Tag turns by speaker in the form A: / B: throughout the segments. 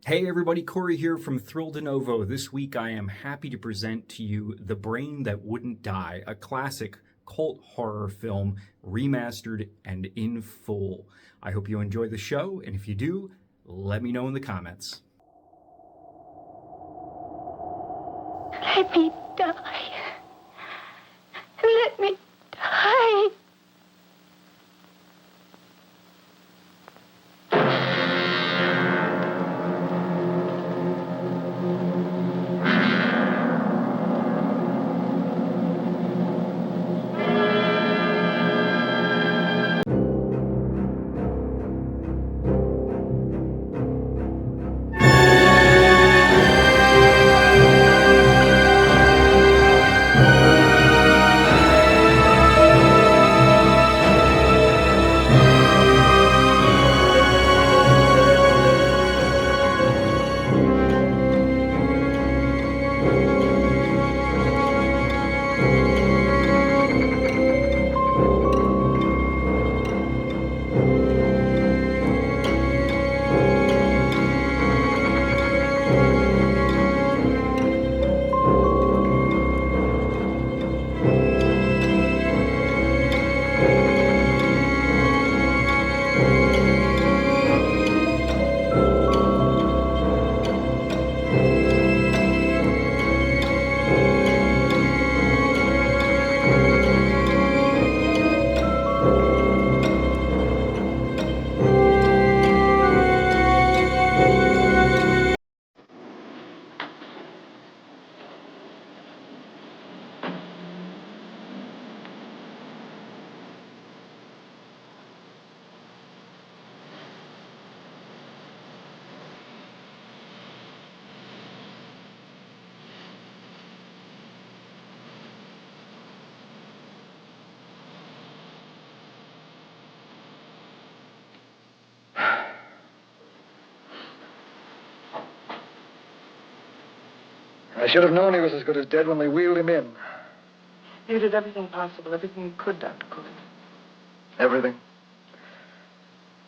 A: Hey everybody, Corey here from Thrill De Novo. This week I am happy to present to you The Brain That Wouldn't Die, a classic cult horror film remastered and in full. I hope you enjoy the show, and if you do, let me know in the comments.
B: Let me die. Let me die.
C: I should have known he was as good as dead when they wheeled him in.
D: You did everything possible, everything you could, Dr. Cortner.
C: Everything.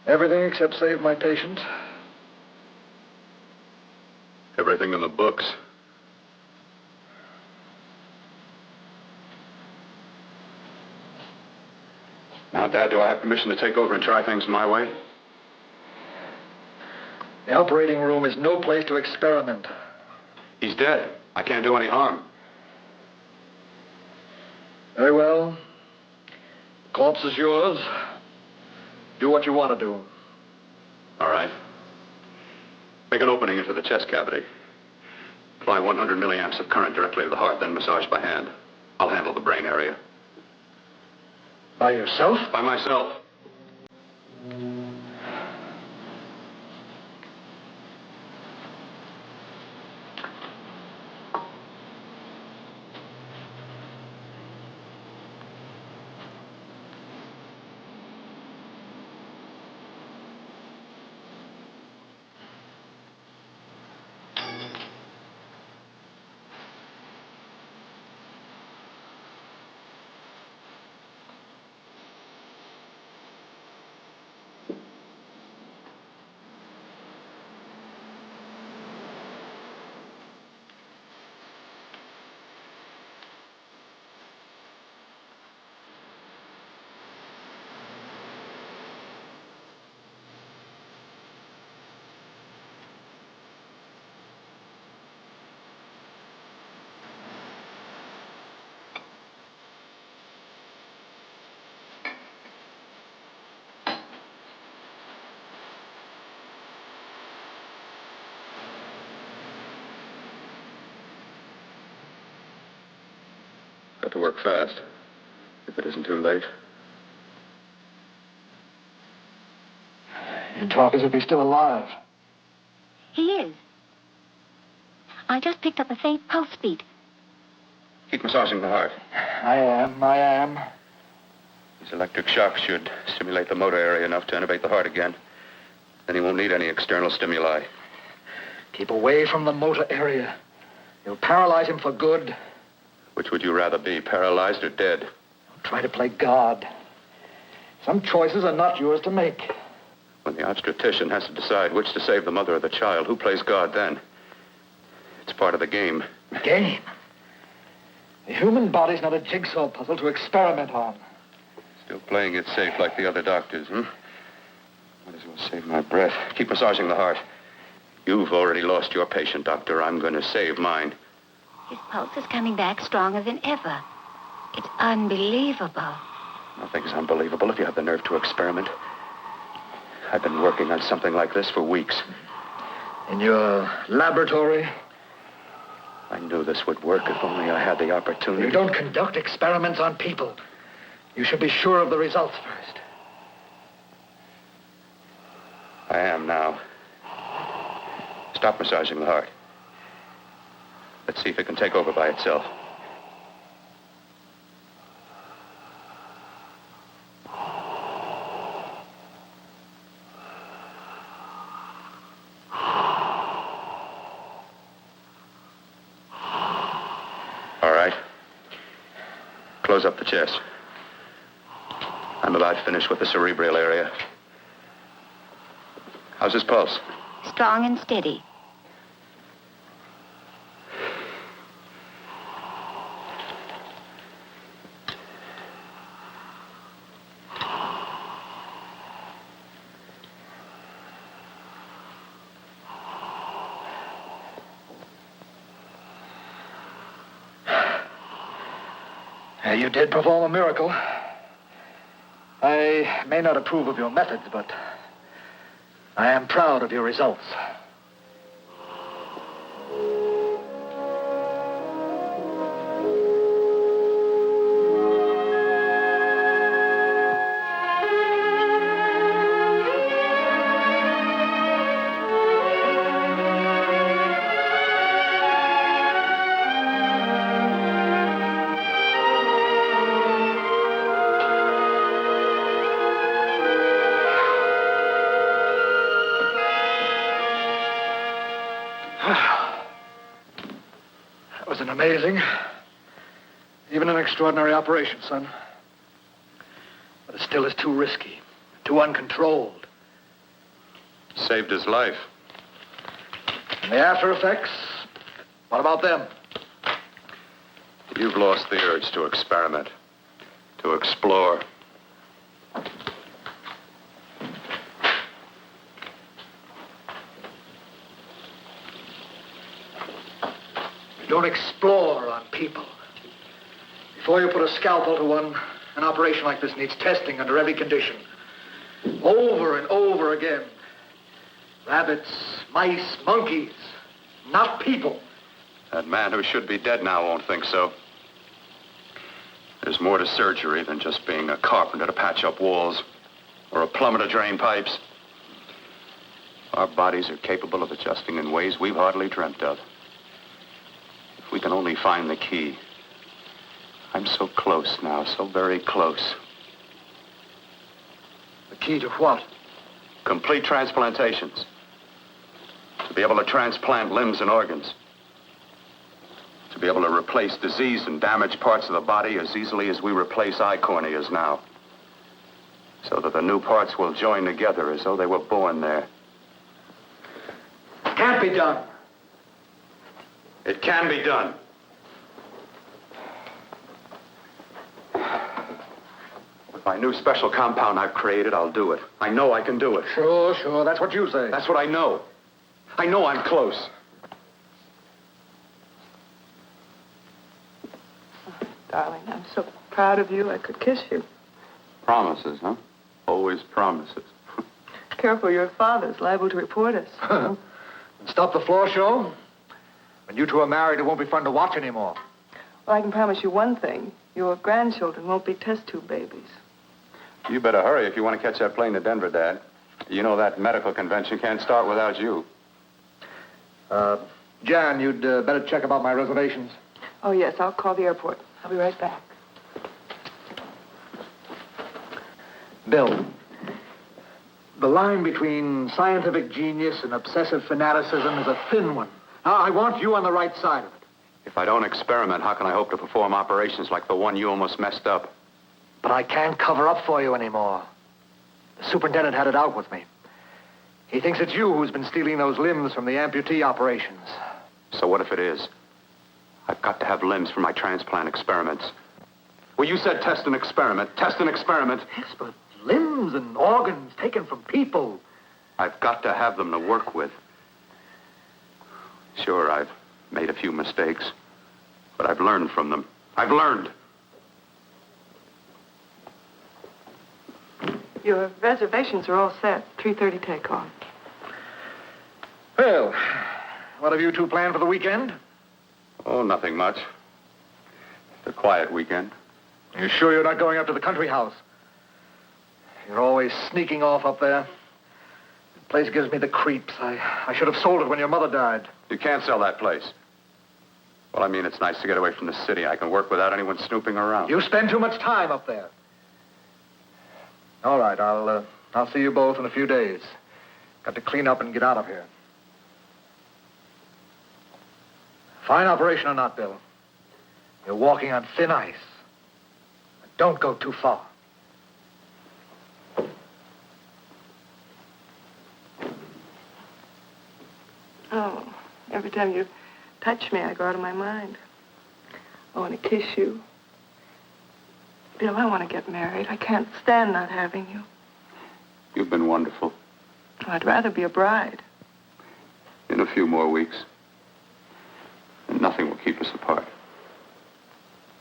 C: Everything except save my patient.
E: Everything in the books. Now, Dad, do I have permission to take over and try things my way?
C: The operating room is no place to experiment.
E: He's dead. I can't do any harm.
C: Very well. Corpse is yours. Do what you want to do.
E: All right. Make an opening into the chest cavity. Apply 100 milliamps of current directly to the heart, then massage by hand. I'll handle the brain area.
C: By yourself?
E: By myself. Got to work fast, if it isn't too late.
C: You talk as if he's still alive.
B: He is. I just picked up a faint pulse beat.
E: Keep massaging the heart.
C: I am.
E: These electric shocks should stimulate the motor area enough to innervate the heart again. Then he won't need any external stimuli.
C: Keep away from the motor area. You'll paralyze him for good.
E: Which would you rather be, paralyzed or dead?
C: Don't try to play God. Some choices are not yours to make.
E: When the obstetrician has to decide which to save the mother or the child, who plays God then? It's part of the game.
C: Game? The human body's not a jigsaw puzzle to experiment on.
E: Still playing it safe like the other doctors, hmm? Might as well save my breath. Keep massaging the heart. You've already lost your patient, Doctor. I'm going to save mine.
B: His pulse is coming back stronger than ever. It's unbelievable.
E: Nothing's unbelievable if you have the nerve to experiment. I've been working on something like this for weeks.
C: In your laboratory?
E: I knew this would work if only I had the opportunity.
C: You don't conduct experiments on people. You should be sure of the results first.
E: I am now. Stop massaging the heart. Let's see if it can take over by itself. All right. Close up the chest. I'm about finished with the cerebral area. How's his pulse?
B: Strong and steady.
C: You did perform a miracle. I may not approve of your methods, but I am proud of your results. That was an amazing, even an extraordinary operation, son. But it still is too risky, too uncontrolled.
E: Saved his life.
C: And the after effects, what about them?
E: You've lost the urge to experiment, to explore.
C: You don't explore on people. Before you put a scalpel to one, an operation like this needs testing under every condition. Over and over again. Rabbits, mice, monkeys, not people.
E: That man who should be dead now won't think so. There's more to surgery than just being a carpenter to patch up walls or a plumber to drain pipes. Our bodies are capable of adjusting in ways we've hardly dreamt of. If we can only find the key. I'm so close now, so very close.
C: The key to what?
E: Complete transplantations. To be able to transplant limbs and organs. To be able to replace diseased and damaged parts of the body as easily as we replace eye corneas now. So that the new parts will join together as though they were born there.
C: Can't be done.
E: It can be done. With my new special compound I've created, I'll do it. I know I can do it.
C: Sure. That's what you say.
E: That's what I know. I know I'm close.
D: Darling, I'm so proud of you, I could kiss you.
E: Promises, huh? Always promises.
D: Careful, your father's liable to report us.
C: And stop the floor show? When you two are married, it won't be fun to watch anymore.
D: Well, I can promise you one thing. Your grandchildren won't be test tube babies.
E: You better hurry if you want to catch that plane to Denver, Dad. You know that medical convention can't start without you.
C: Jan, you'd better check about my reservations.
D: Oh, yes, I'll call the airport. I'll be right back.
C: Bill, the line between scientific genius and obsessive fanaticism is a thin one. Now, I want you on the right side of it.
E: If I don't experiment, how can I hope to perform operations like the one you almost messed up?
C: But I can't cover up for you anymore. The superintendent had it out with me. He thinks it's you who's been stealing those limbs from the amputee operations.
E: So what if it is? I've got to have limbs for my transplant experiments. Well, you said test an experiment. Test an experiment.
C: Yes, but limbs and organs taken from people.
E: I've got to have them to work with. Sure, I've made a few mistakes, but I've learned from them. I've learned.
D: Your reservations are all set. 3:30 takeoff.
C: Well, what have you two planned for the weekend?
E: Oh, nothing much. It's a quiet weekend.
C: You sure you're not going up to the country house? You're always sneaking off up there. The place gives me the creeps. I should have sold it when your mother died.
E: You can't sell that place. Well, I mean, it's nice to get away from the city. I can work without anyone snooping around.
C: You spend too much time up there. All right, I'll see you both in a few days. Got to clean up and get out of here. Fine operation or not, Bill. You're walking on thin ice. Don't go too far.
D: Oh, every time you touch me, I go out of my mind. I want to kiss you. Bill, I want to get married. I can't stand not having you.
E: You've been wonderful.
D: I'd rather be a bride.
E: In a few more weeks, and nothing will keep us apart.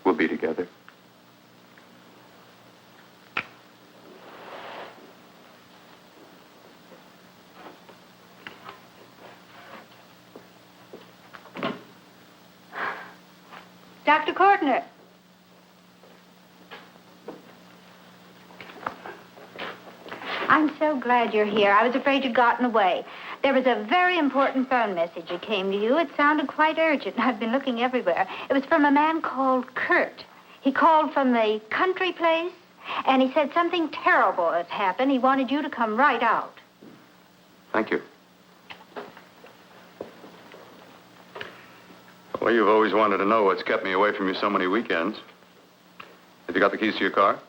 E: We'll be together.
B: Dr. Cortner. I'm so glad you're here. I was afraid you'd gotten away. There was a very important phone message that came to you. It sounded quite urgent. I've been looking everywhere. It was from a man called Kurt. He called from the country place, and he said something terrible had happened. He wanted you to come right out.
E: Thank you. Well, you've always wanted to know what's kept me away from you so many weekends. Have you got the keys to your car?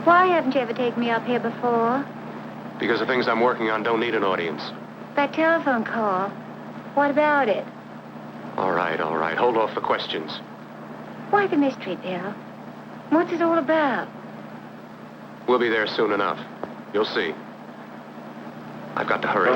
B: Why haven't you ever taken me up here before?
E: Because the things I'm working on don't need an audience.
B: That telephone call. What about it?
E: All right. Hold off the questions.
B: Why the mystery, Bill? What's it all about?
E: We'll be there soon enough. You'll see. I've got to hurry.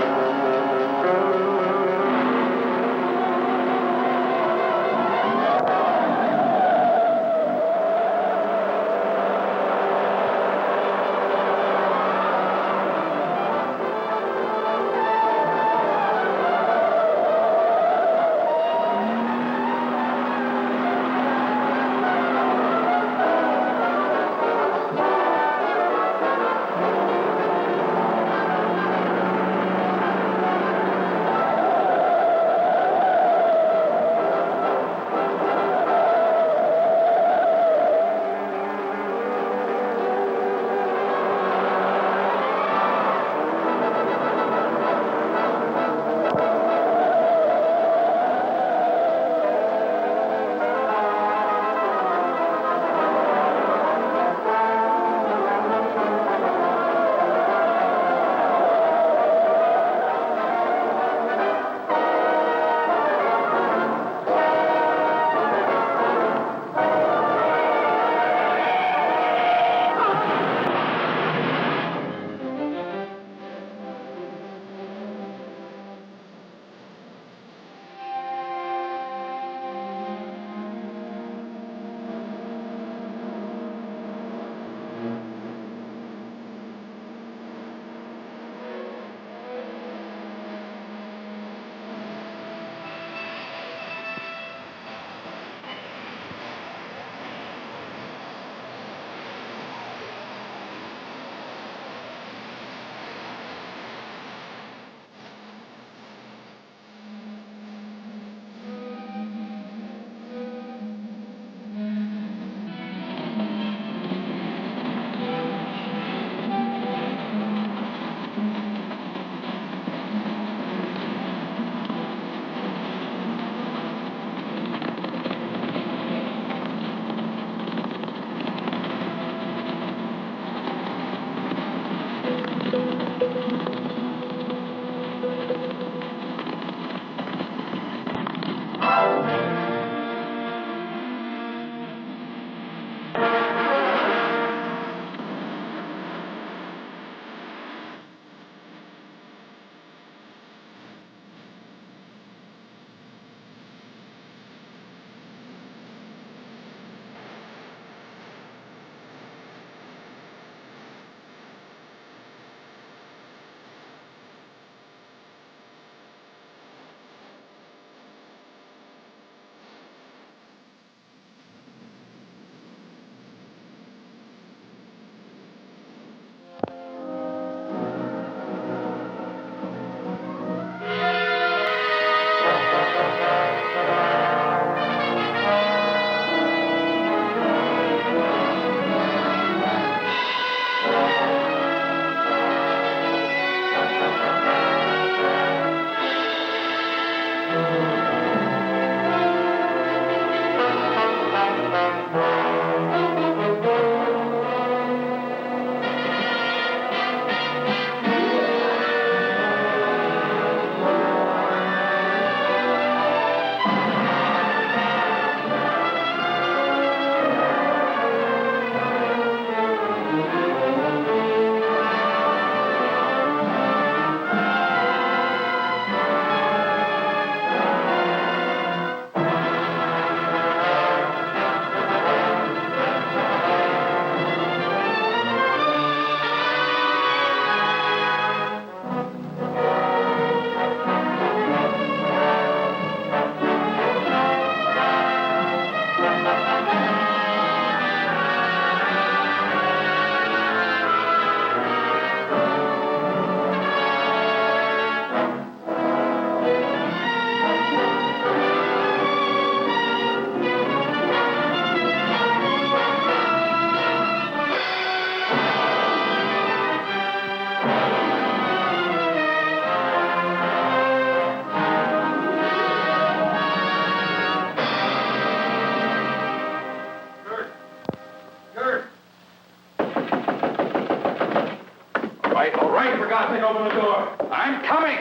E: right, for God's sake, open the door. I'm coming.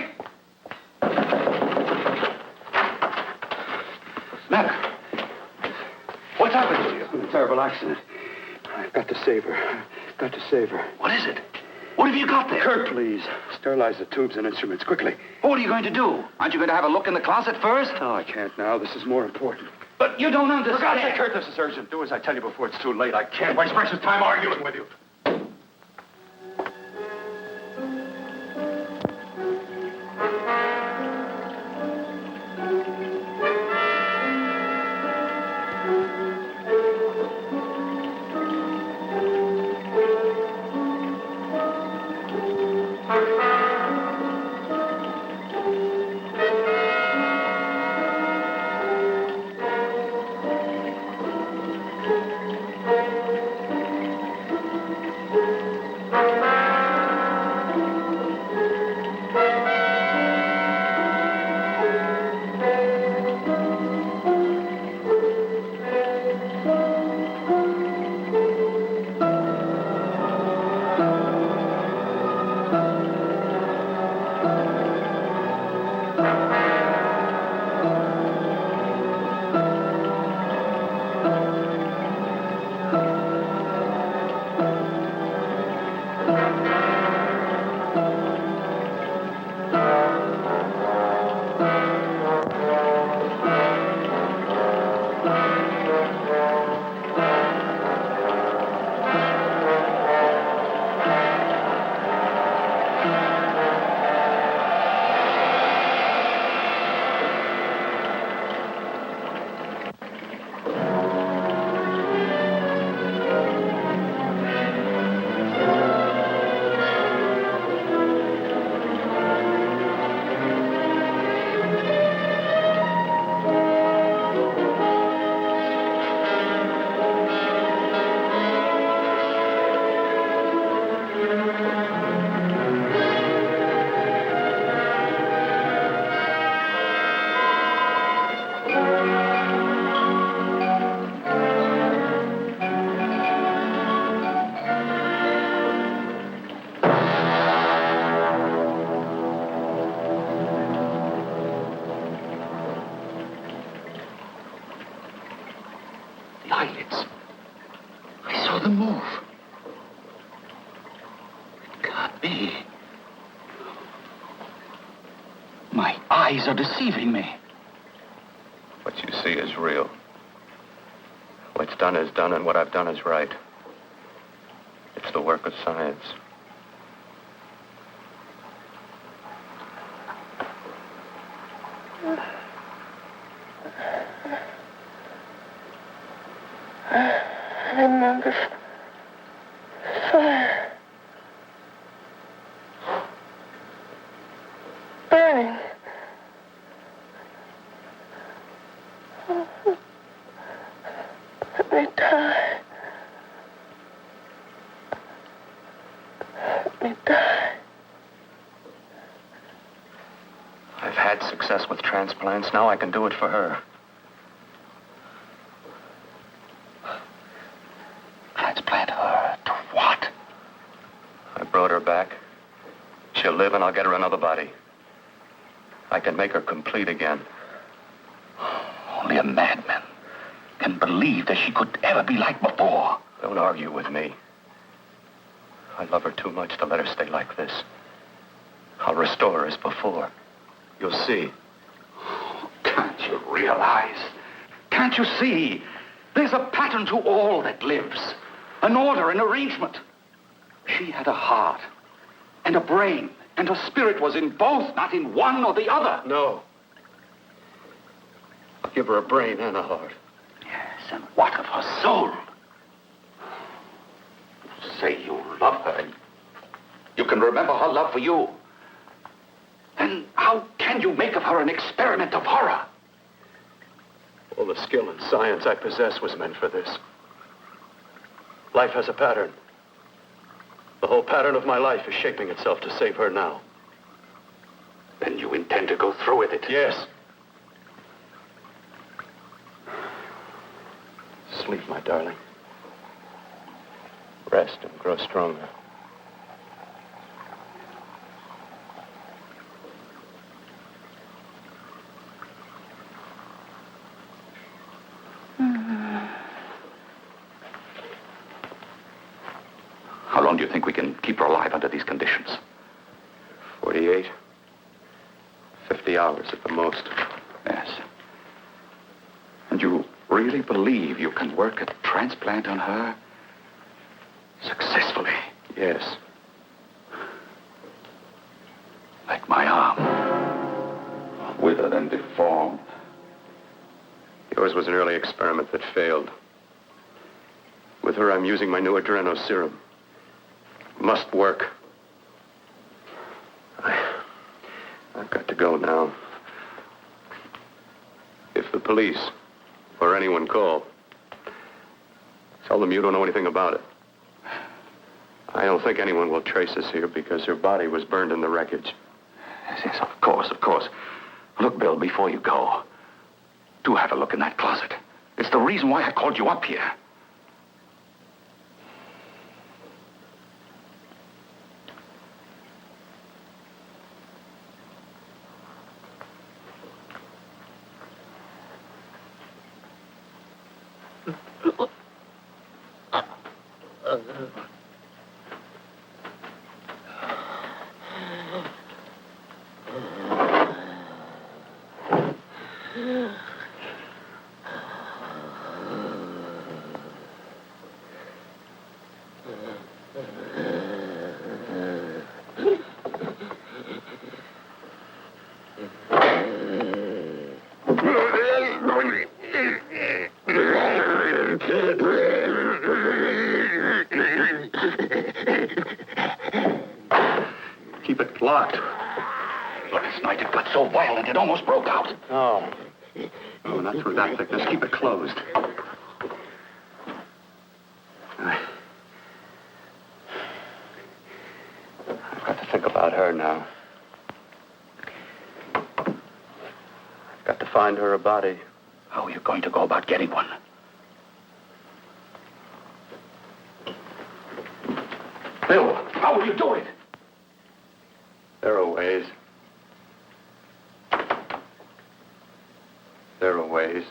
E: Matter? What's happened to you?
F: A terrible accident. I've got to save her. Got to save her.
E: What is it? What have you got there?
F: Kurt, please. Sterilize the tubes and instruments, quickly.
E: What are you going to do? Aren't you going to have a look in the closet first?
F: No, I can't now. This is more important.
E: But you don't understand.
F: For God's sake, Kurt, this is urgent. Do as I tell you before it's too late. I can't waste precious time arguing with you.
E: Eyelids. I saw them move. It can't be. My eyes are deceiving me. What you see is real. What's done is done, and what I've done is right. It's the work of science.
D: I remember fire. Burning. Let me die. Let me die.
E: I've had success with transplants. Now I can do it for her. Transplant her to what? I brought her back. She'll live, and I'll get her another body. I can make her complete again. Only a madman can believe that she could ever be like before. Don't argue with me. I love her too much to let her stay like this. I'll restore her as before. You'll see. Can't you realize? Can't you see? There's a pattern to all that lives. An order, an arrangement. She had a heart and a brain, and her spirit was in both, not in one or the other.
F: No. I'll give her a brain and a heart.
E: Yes, and what of her soul? Say you love her. You can remember her love for you. Then how can you make of her an experiment of horror?
F: All the skill and science I possess was meant for this. Life has a pattern. The whole pattern of my life is shaping itself to save her now.
E: Then you intend to go through with it?
F: Yes. Sleep, my darling.
E: Rest and grow stronger. hours at the most.
G: Yes. And you really believe you can work a transplant on her? Successfully?
E: Yes.
G: Like my arm. Withered and deformed.
E: Yours was an early experiment that failed. With her, I'm using my new adreno serum. Must work. I've got to go now. If the police or anyone call, tell them you don't know anything about it. I don't think anyone will trace us here because her body was burned in the wreckage.
G: Yes, of course, of course. Look, Bill, before you go, do have a look in that closet. It's the reason why I called you up here.
E: Keep it locked.
G: Last night it got so violent it almost broke out.
E: Oh. Oh, not through that thickness. Keep it closed. I've got to think about her now. I've got to find her a body.
G: How are you going to go about getting one? Bill, how will you do it?
E: There are ways. There are ways.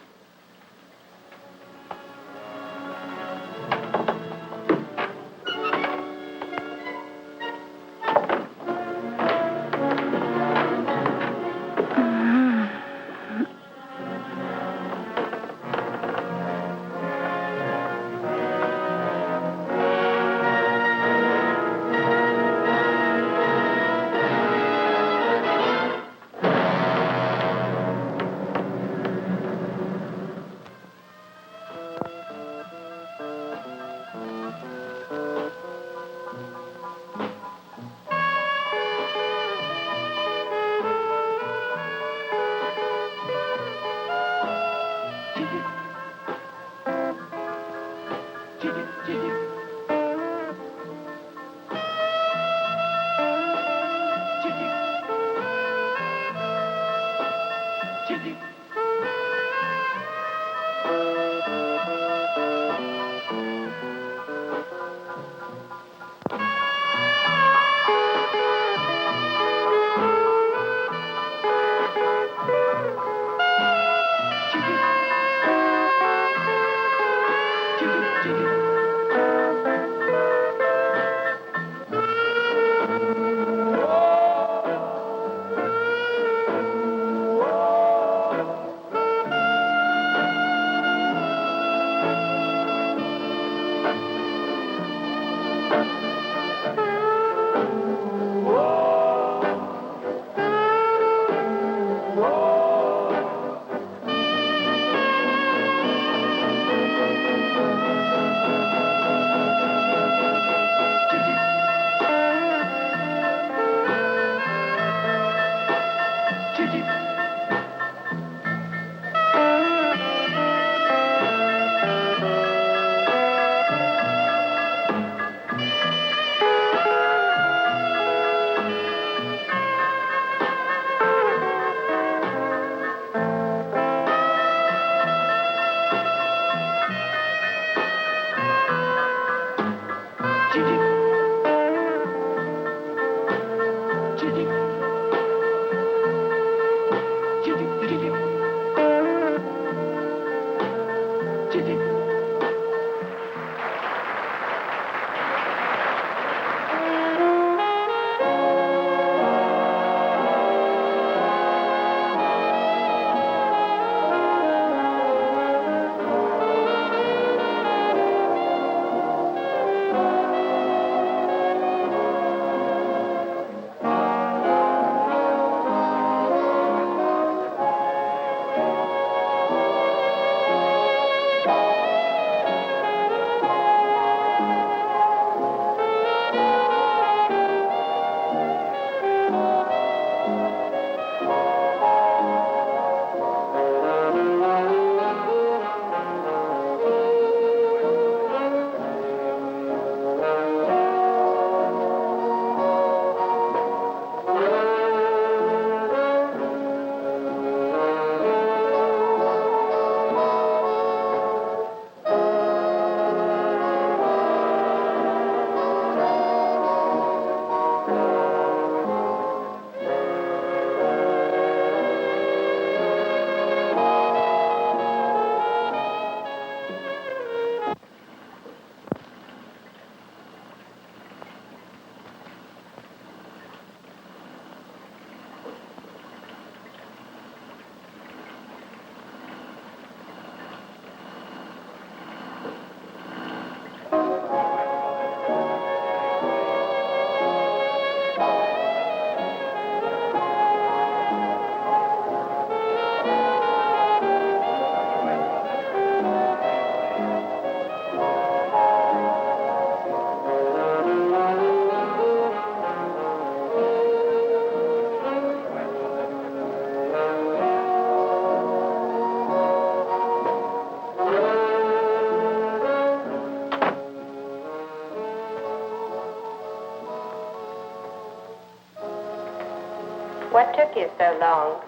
H: What took you so long?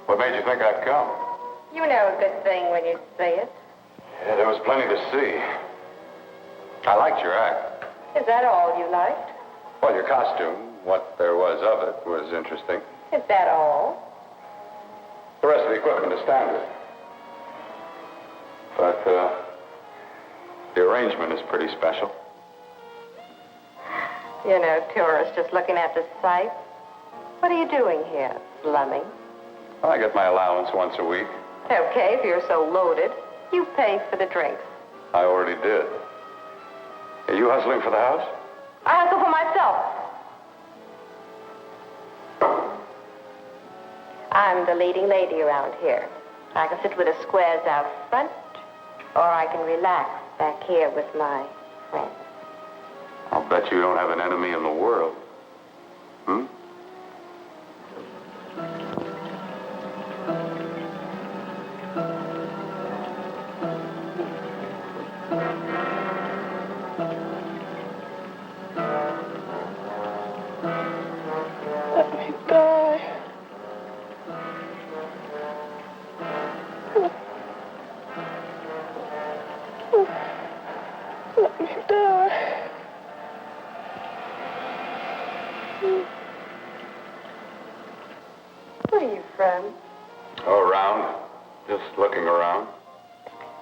E: What made you think I'd come?
H: You know a good thing when you see it.
E: Yeah, there was plenty to see. I liked your act.
H: Is that all you liked?
E: Well, your costume, what there was of it, was interesting.
H: Is that all?
E: The rest of the equipment is standard. But, the arrangement is pretty special.
H: You know, tourists just looking at the sights. What are you doing here, slumming?
E: I get my allowance once a week.
H: Okay, if you're so loaded, you pay for the drinks.
E: I already did. Are you hustling for the house?
H: I hustle for myself. I'm the leading lady around here. I can sit with the squares out front, or I can relax back here with my friends.
E: I'll bet you don't have an enemy in the world. Hmm?
D: Let me die. Let me die.
H: Where are you from?
E: Oh, around. Just looking around.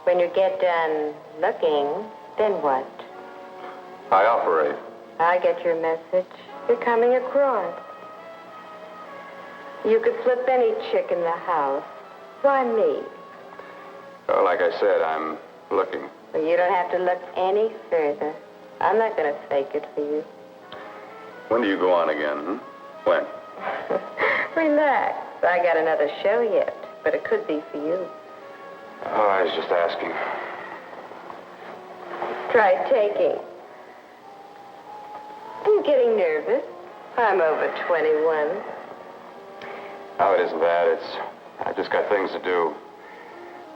H: When you get done looking, then what?
E: I operate.
H: I get your message. You're coming across. You could flip any chick in the house. Why me?
E: Oh, like I said, I'm looking.
H: Well, you don't have to look any further. I'm not going to fake it for you.
E: When do you go on again, hmm? When?
H: Relax. I got another show yet, but it could be for you.
E: Oh, I was just asking.
H: Try taking. Are you getting nervous? I'm over 21.
E: No, it isn't that. I've just got things to do.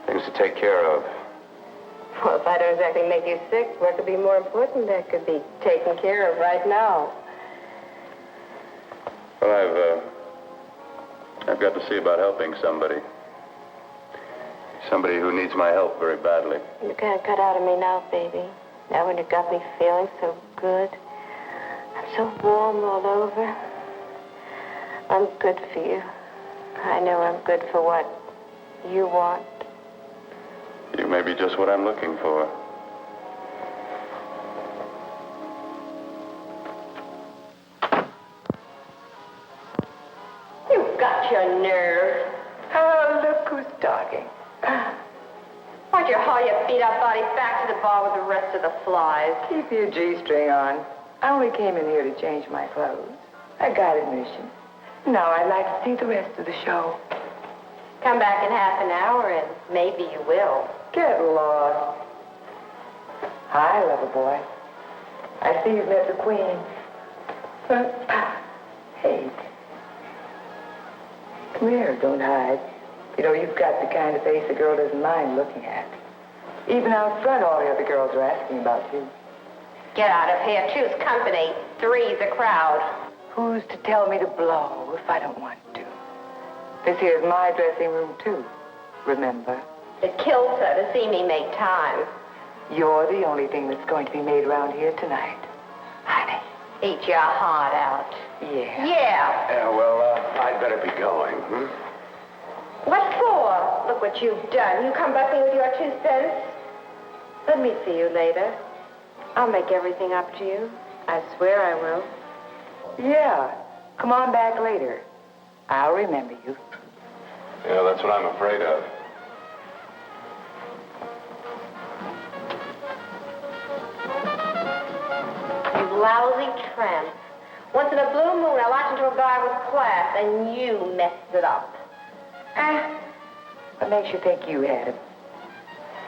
E: Things to take care of.
H: Well, if I don't exactly make you sick, what could be more important that could be taken care of right now?
E: Well, I've got to see about helping somebody. Somebody who needs my help very badly.
H: You can't cut out of me now, baby. Now when you got me feeling so good. I'm so warm all over. I'm good for you. I know I'm good for what you want.
E: You may be just what I'm looking for.
H: You've got your nerve.
D: Oh, look who's talking.
H: Why'd you haul your beat-up body back to the bar with the rest of the flies?
D: Keep your G-string on. I only came in here to change my clothes. I got admission. Now I'd like to see the rest of the show.
H: Come back in half an hour and maybe you will.
D: Get lost. Hi, lover boy. I see you've met the queen. Hey. Come here, don't hide. You know, you've got the kind of face a girl doesn't mind looking at. Even out front, all the other girls are asking about you.
H: Get out of here. Choose company. Three's a crowd.
D: Who's to tell me to blow if I don't want to? This here's my dressing room, too. Remember?
H: It kills her to see me make time.
D: You're the only thing that's going to be made around here tonight. Honey.
H: Eat your heart out.
D: Yeah.
H: Yeah.
E: Yeah, well, I'd better be going, hmm?
H: What for? Look what you've done. You come bucking with your 2 cents. Let me see you later. I'll make everything up to you. I swear I will.
D: Yeah. Come on back later. I'll remember you.
E: Yeah, that's what I'm afraid of.
H: You lousy tramp. Once in a blue moon, I latched into a guy with class, and you messed it up.
D: What makes you think you had him?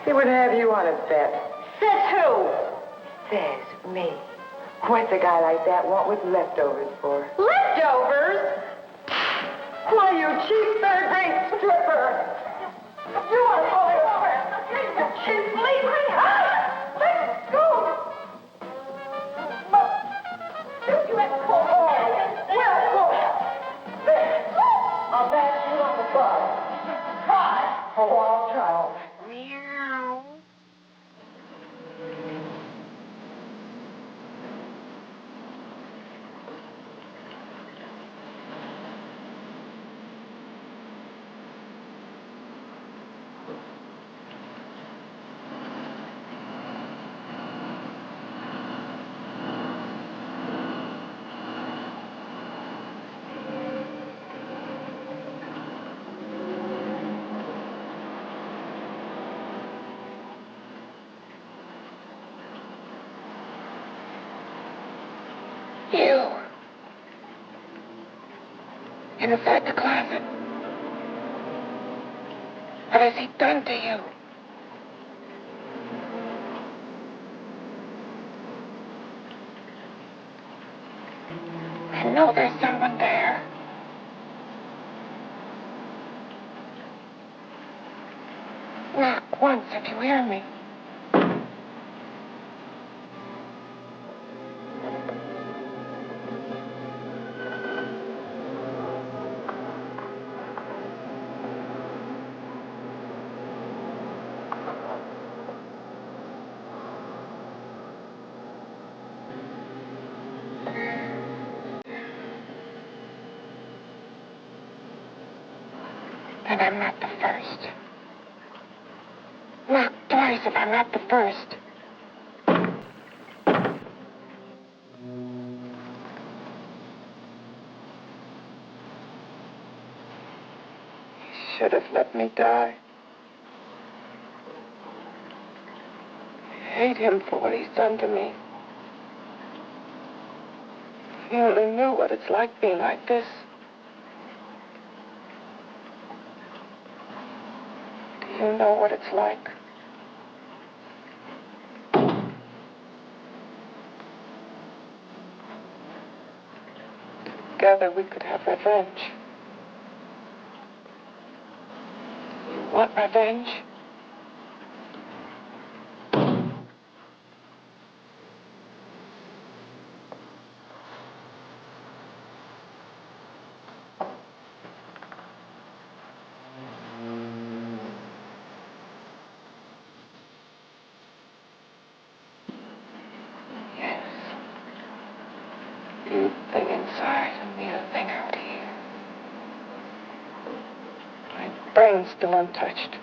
D: He wouldn't have you on his bet.
H: Says who?
D: Says me. What's a guy like that want with leftovers for?
H: Leftovers?
D: Why, you cheap third-rate stripper! You are going over! You cheap leaving! Let go! You went cold. Well, there. You. Inside the closet. What has he done to you? I know there's someone there. Knock once if you hear me. And I'm not the first. Knock twice if I'm not the first. He should have let me die. I hate him for what he's done to me. If he only knew what it's like being like this. You know what it's like. Together we could have revenge. You want revenge? You thing inside and the other thing out here. My brain's still untouched.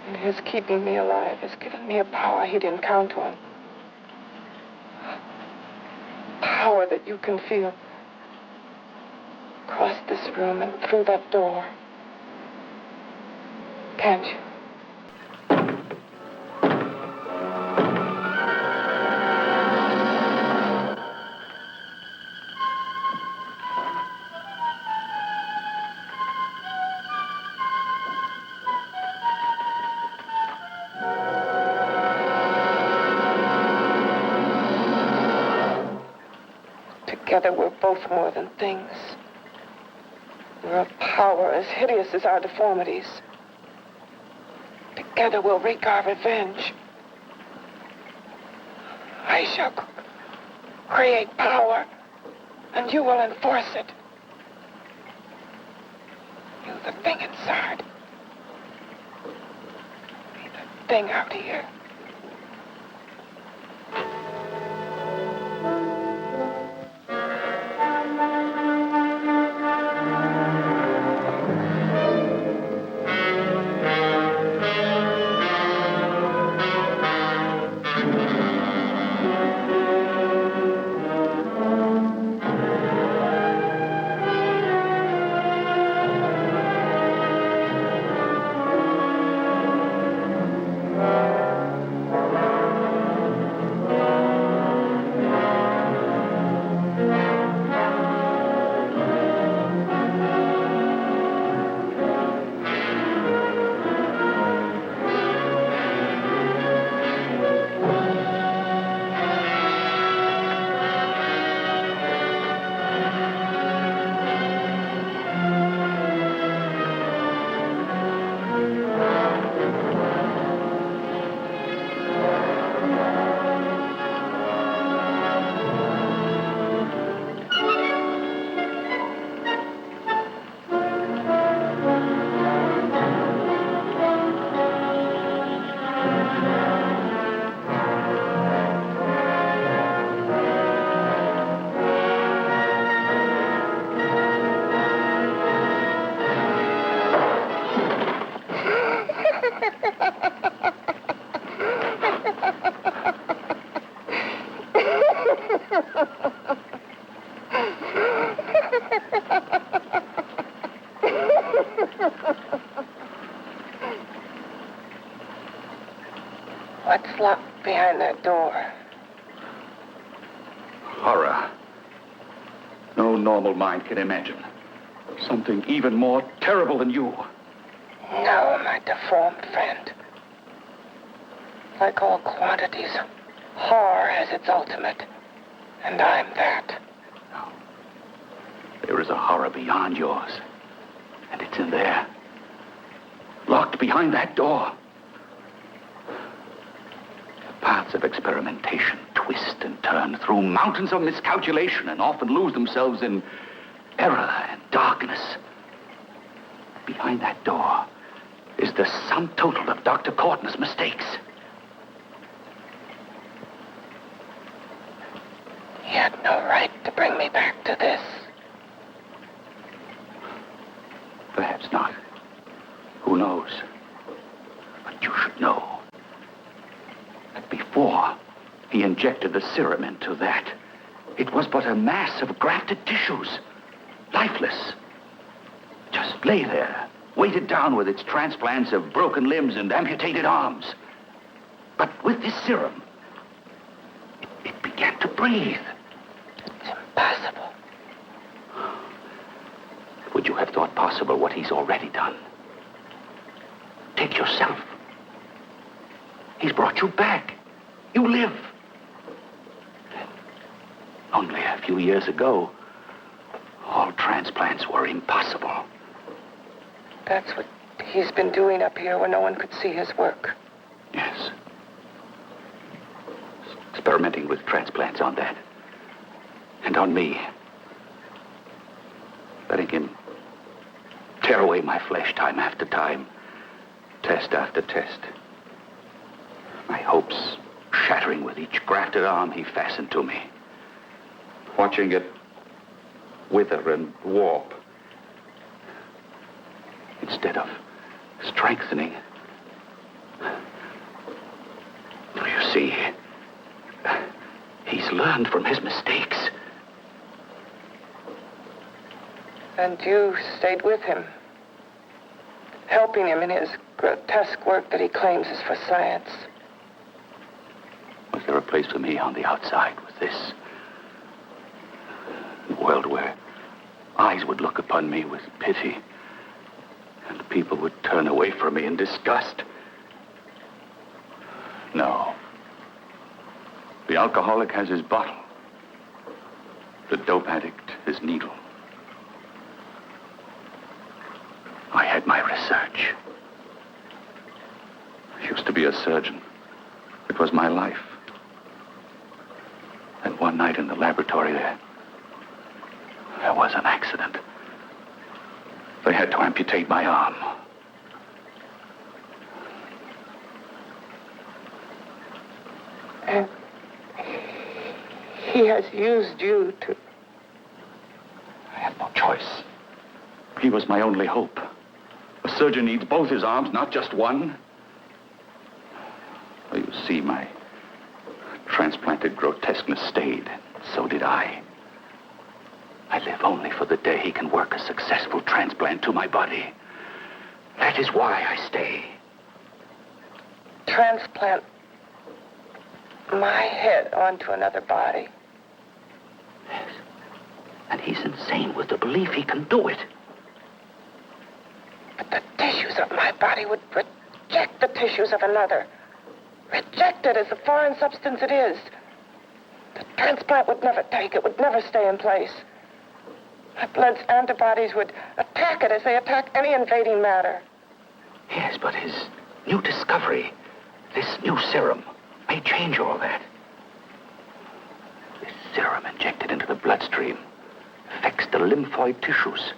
D: And his keeping me alive has given me a power he didn't count on. Power that you can feel. Across this room and through that door. Can't you? Together we're both more than things. We're a power as hideous as our deformities. Together we'll wreak our revenge. I shall create power, and you will enforce it. You the thing inside. Me the thing out here. What's locked behind that door?
G: Horror. No normal mind can imagine something even more terrible than you.
D: No, my deformed friend. Like all quantities, horror has its ultimate, and I'm that.
G: No. There is a horror beyond yours, and it's in there, locked behind that door. The paths of experimentation twist and turn through mountains of miscalculation and often lose themselves in error and darkness. Behind that door is the sum total of Dr. Cortner's mistakes.
D: He had no right to bring me back to this.
G: Perhaps not. Who knows? But you should know that before he injected the serum into that, it was but a mass of grafted tissues, lifeless. Just lay there, weighted down with its transplants of broken limbs and amputated arms. But with this serum, it began to breathe.
D: It's impossible.
G: Would you have thought possible what he's already done? Take yourself. He's brought you back. You live. Only a few years ago, all transplants were impossible.
D: That's what he's been doing up here where no one could see his work.
G: Yes. Experimenting with transplants on that. And on me. Letting him tear away my flesh time after time. Test after test. My hopes shattering with each grafted arm he fastened to me. Watching it wither and warp. Instead of strengthening. You see, he's learned from his mistakes.
D: And you stayed with him, helping him in his grotesque work that he claims is for science.
G: Was there a place for me on the outside with this? A world where eyes would look upon me with pity and people would turn away from me in disgust? No. The alcoholic has his bottle. The dope addict his needle. I had my research. I used to be a surgeon. It was my life. And one night in the laboratory there was an accident. They had to amputate my arm.
D: And he has used you to...
G: I had no choice. He was my only hope. A surgeon needs both his arms, not just one. Well, you see, my transplanted grotesqueness stayed. So did I. I live only for the day he can work a successful transplant to my body. That is why I stay.
D: Transplant my head onto another body.
G: Yes. And he's insane with the belief he can do it.
D: But the tissues of my body would reject the tissues of another. Reject it as the foreign substance it is. The transplant would never take it, would never stay in place. My blood's antibodies would attack it as they attack any invading matter.
G: Yes, but his new discovery, this new serum, may change all that. This serum injected into the bloodstream affects the lymphoid tissues.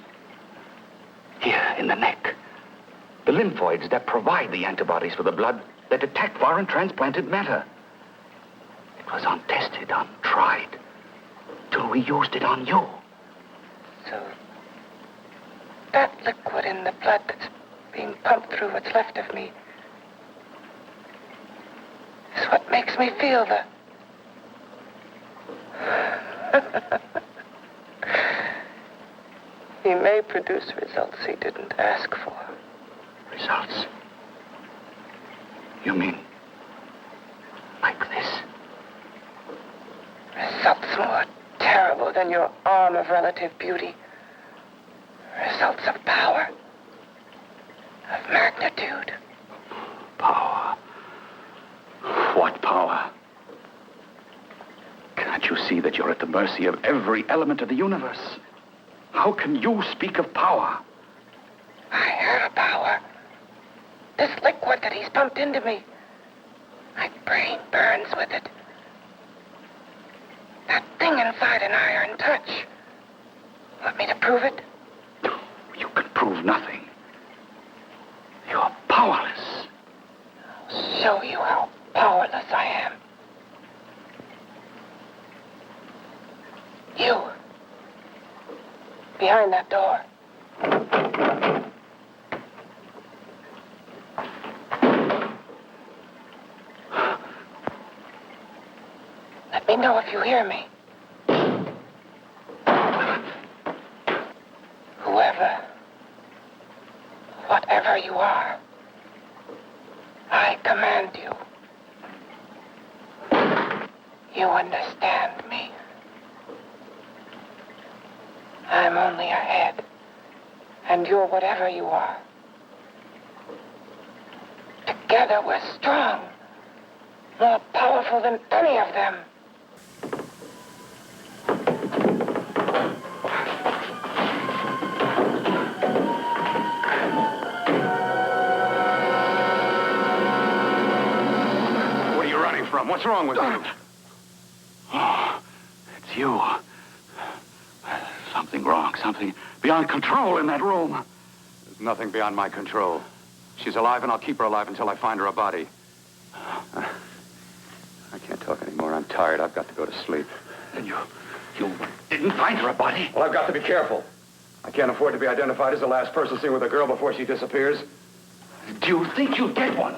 G: Here in the neck. The lymphoids that provide the antibodies for the blood that attack foreign transplanted matter. It was untested, untried, till we used it on you.
D: So, that liquid in the blood that's being pumped through what's left of me is what makes me feel the... He may produce results he didn't ask for.
G: Results? You mean like this?
D: Results more terrible than than your arm of relative beauty. Results of power, of magnitude.
G: Power. What power? Can't you see that you're at the mercy of every element of the universe? How can you speak of power?
D: I heard of power. This liquid that he's pumped into me. My brain burns with it. That thing inside an iron touch. Want me to prove it?
G: You can prove nothing. You're powerless.
D: I'll show you how powerless I am. You. Behind that door. Let me know if you hear me. Whoever, whatever you are, I command you. You understand me. I'm only a head, and you're whatever you are. Together we're strong, more powerful than any of them.
E: What are you running from? What's wrong with you?
G: Oh, it's you. Something wrong, something beyond control in that room.
E: There's nothing beyond my control. She's alive, and I'll keep her alive until I find her a body. I can't talk anymore. I'm tired. I've got to go to sleep.
G: And you didn't find her a body?
E: Well, I've got to be careful. I can't afford to be identified as the last person seen with a girl before she disappears.
G: Do you think you'll get one?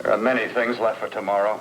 E: There are many things left for tomorrow.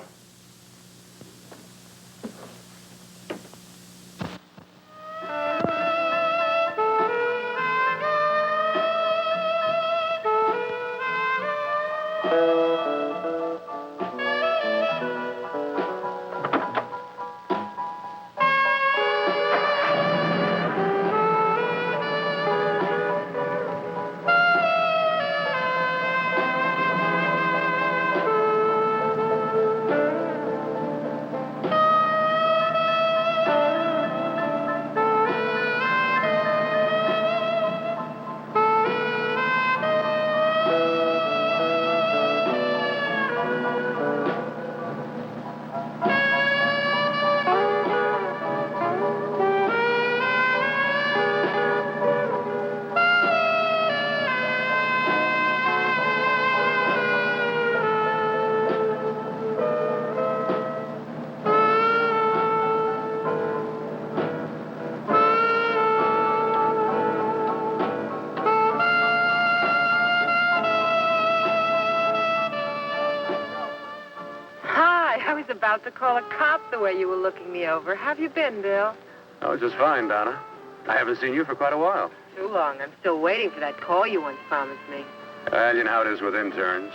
I: About to call a cop the way you were looking me over. How have you been, Bill?
F: Oh, just fine, Donna. I haven't seen you for quite a while.
I: Too long. I'm still waiting for that call you once promised me.
F: Well, you know how it is with interns.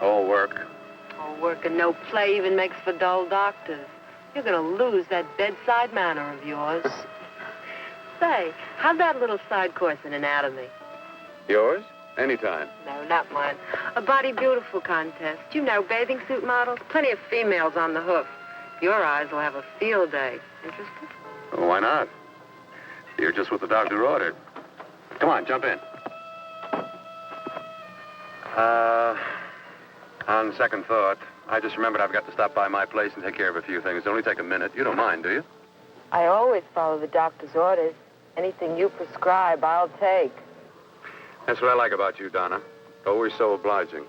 F: All work.
I: All work and no play even makes for dull doctors. You're going to lose that bedside manner of yours. Say, how'd that little side course in anatomy?
F: Yours? Anytime.
I: No, not mine. A Body Beautiful contest. You know, bathing suit models. Plenty of females on the hoof. Your eyes will have a field day. Interested?
F: Well, why not? You're just what the doctor ordered. Come on, jump in. On second thought, I just remembered I've got to stop by my place and take care of a few things. It'll only take a minute. You don't mind, do you?
I: I always follow the doctor's orders. Anything you prescribe, I'll take.
F: That's what I like about you, Donna. Always so obliging.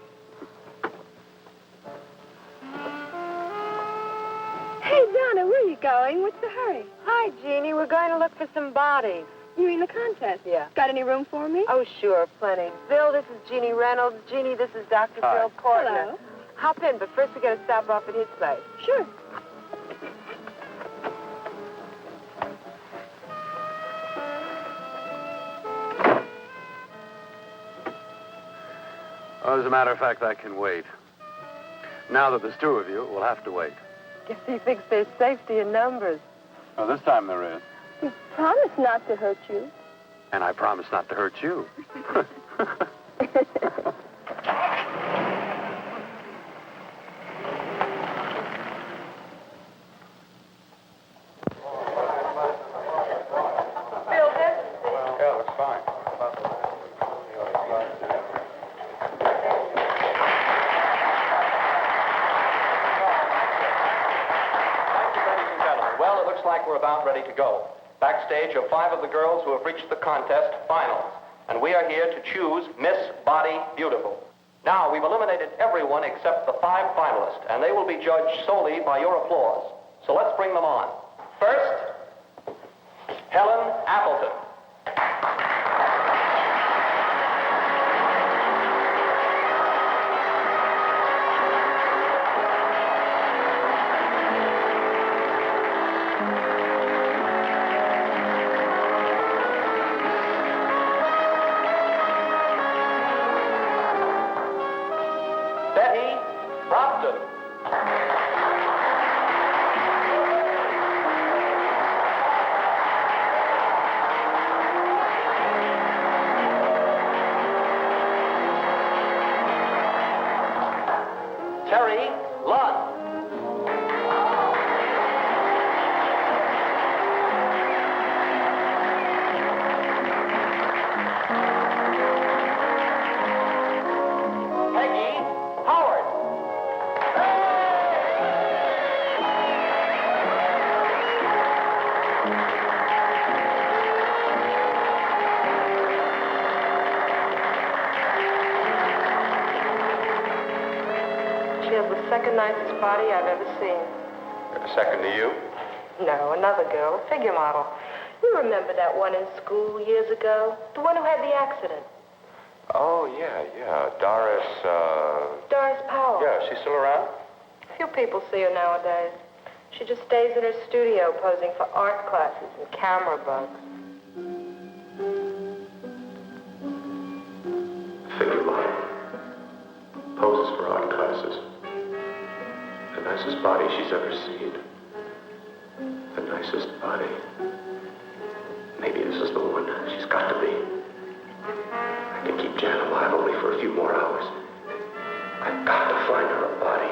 H: Hey, Donna, where are you going? What's the hurry?
I: Hi, Jeannie. We're going to look for some bodies.
H: You mean the contest?
I: Yeah.
H: Got any room for me?
I: Oh, sure, plenty. Bill, this is Jeannie Reynolds. Jeannie, this is Dr.
F: Hi.
I: Phil Cortner.
H: Hello.
I: Hop in, but first we got to stop off at his place.
H: Sure.
F: Well, as a matter of fact, I can wait. Now that there's two of you, we'll have to wait.
I: Guess he thinks there's safety in numbers.
F: Well, this time there is.
H: You promised not to hurt you.
F: And I promise not to hurt you.
J: We're about ready to go. Backstage are 5 of the girls who have reached the contest finals, and we are here to choose Miss Body Beautiful. Now, we've eliminated everyone except the 5 finalists, and they will be judged solely by your applause. So let's bring them on. First, Helen Appleton. Terry Lund. Peggy Howard.
I: She has the second nicest body I've ever seen.
F: Second to you?
I: No, another girl, a figure model. You remember that one in school years ago? The one who had the accident.
F: Oh, yeah. Doris,
I: Doris Powell.
F: Yeah, she's still around?
I: Few people see her nowadays. She just stays in her studio posing for art classes and camera bugs.
F: Figure model. Poses for art classes. The nicest body she's ever seen. The nicest body. Maybe this is the one. She's got to be. I can keep Jan alive only for a few more hours. I've got to find her a body.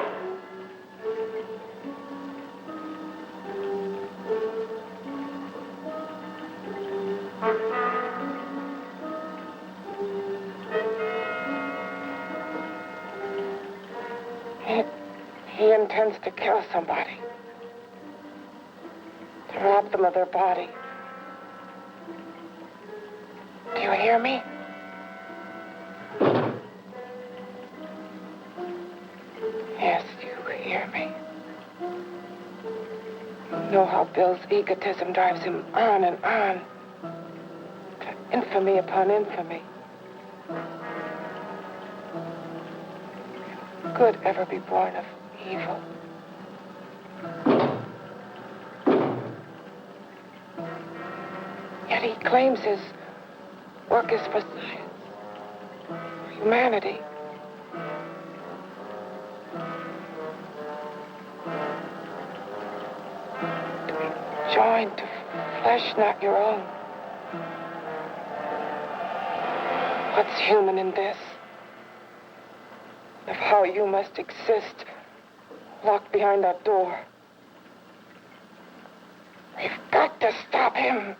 D: He intends to kill somebody. To rob them of their body. Do you hear me? Yes, you hear me. You know how Bill's egotism drives him on and on. To infamy upon infamy. Can good ever be born of evil? Yet he claims his work is for science, for humanity. To be joined to flesh not your own. What's human in this? Of how you must exist, locked behind that door. We've got to stop him.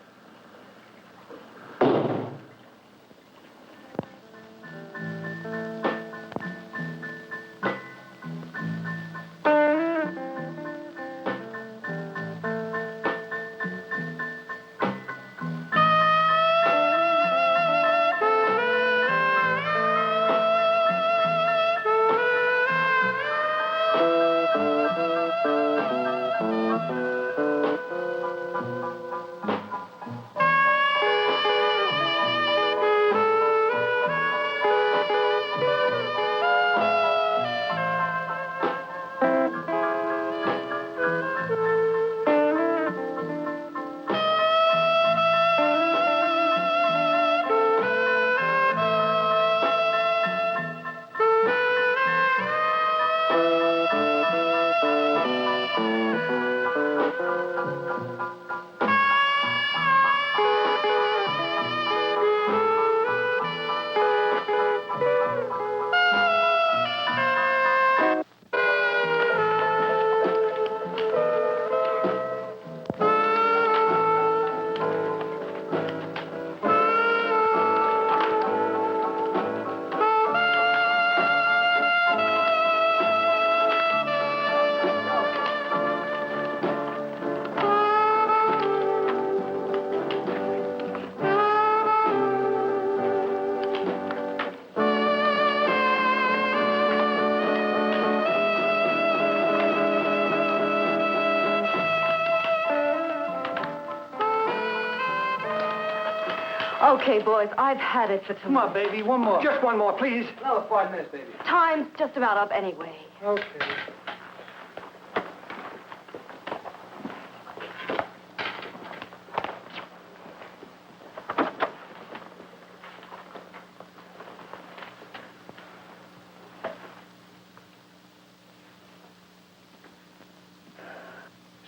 I: Okay, boys, I've had it for tonight.
K: Come on, baby, one more.
C: Just one more, please.
K: Another 5 minutes, baby.
I: Time's just about up anyway.
K: Okay.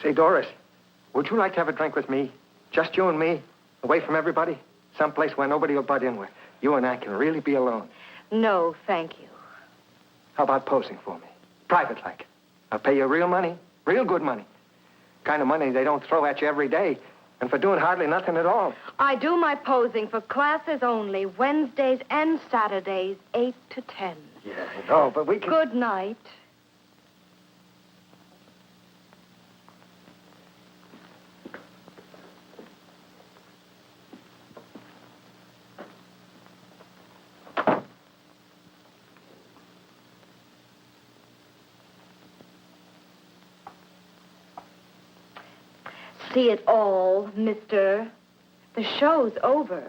C: Say, Doris, would you like to have a drink with me? Just you and me, away from everybody? Someplace where nobody will butt in, where you and I can really be alone.
I: No, thank you.
C: How about posing for me? Private like. I'll pay you real money, real good money. Kind of money they don't throw at you every day, and for doing hardly nothing at all.
I: I do my posing for classes only, Wednesdays and Saturdays, 8 to 10.
C: Yeah. Oh, but we can...
I: Good night. See it all, mister. The show's over.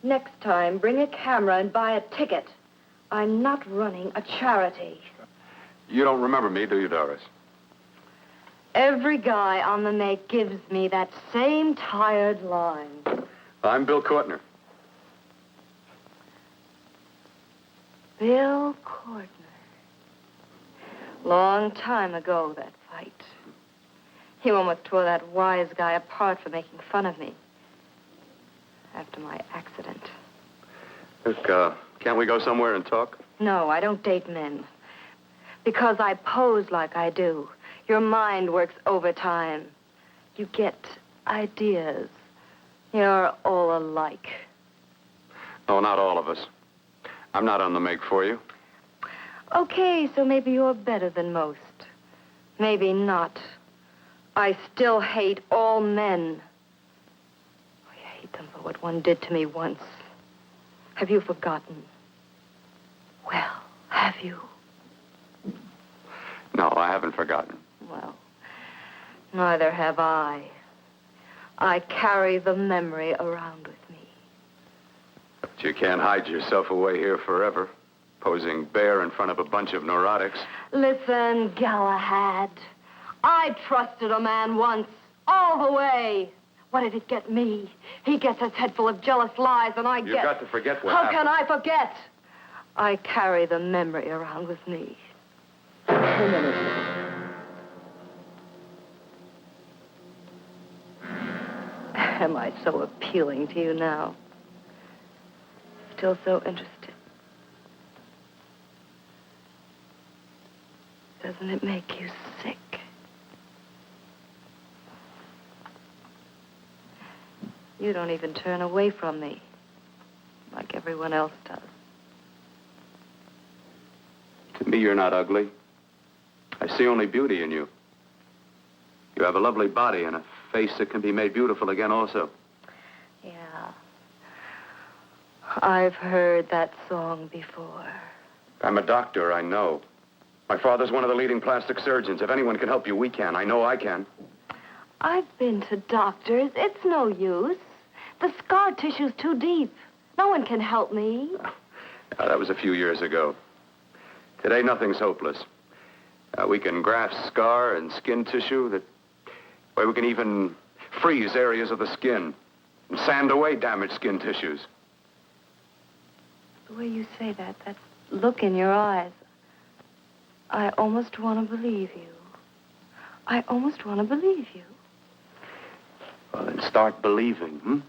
I: Next time, bring a camera and buy a ticket. I'm not running a charity.
E: You don't remember me, do you, Doris?
I: Every guy on the make gives me that same tired line.
E: I'm Bill Cortner.
I: Bill Cortner. Long time ago, that fight. You almost tore that wise guy apart for making fun of me. After my accident.
E: Look, can't we go somewhere and talk?
I: No, I don't date men. Because I pose like I do. Your mind works overtime. You get ideas. You're all alike.
E: Oh, not all of us. I'm not on the make for you.
I: Okay, so maybe you're better than most. Maybe not. I still hate all men. I hate them for what one did to me once. Have you forgotten? Well, have you?
E: No, I haven't forgotten.
I: Well, neither have I. I carry the memory around with me.
E: But you can't hide yourself away here forever, posing bare in front of a bunch of neurotics.
I: Listen, Galahad. I trusted a man once, all the way. What did it get me? He gets his head full of jealous lies, and I get...
E: You've got to forget what
I: How
E: happened.
I: can I forget? I carry the memory around with me. Am I so appealing to you now? Still so interested? Doesn't it make you sick? You don't even turn away from me, like everyone else does.
E: To me, you're not ugly. I see only beauty in you. You have a lovely body and a face that can be made beautiful again also.
I: Yeah. I've heard that song before.
E: I'm a doctor, I know. My father's one of the leading plastic surgeons. If anyone can help you, we can. I know I can.
I: I've been to doctors. It's no use. The scar tissue's too deep. No one can help me.
E: That was a few years ago. Today, nothing's hopeless. We can graft scar and skin tissue that... Well, we can even freeze areas of the skin and sand away damaged skin tissues.
I: The way you say that look in your eyes, I almost want to believe you. I almost want to believe you.
E: Well, then start believing, hmm?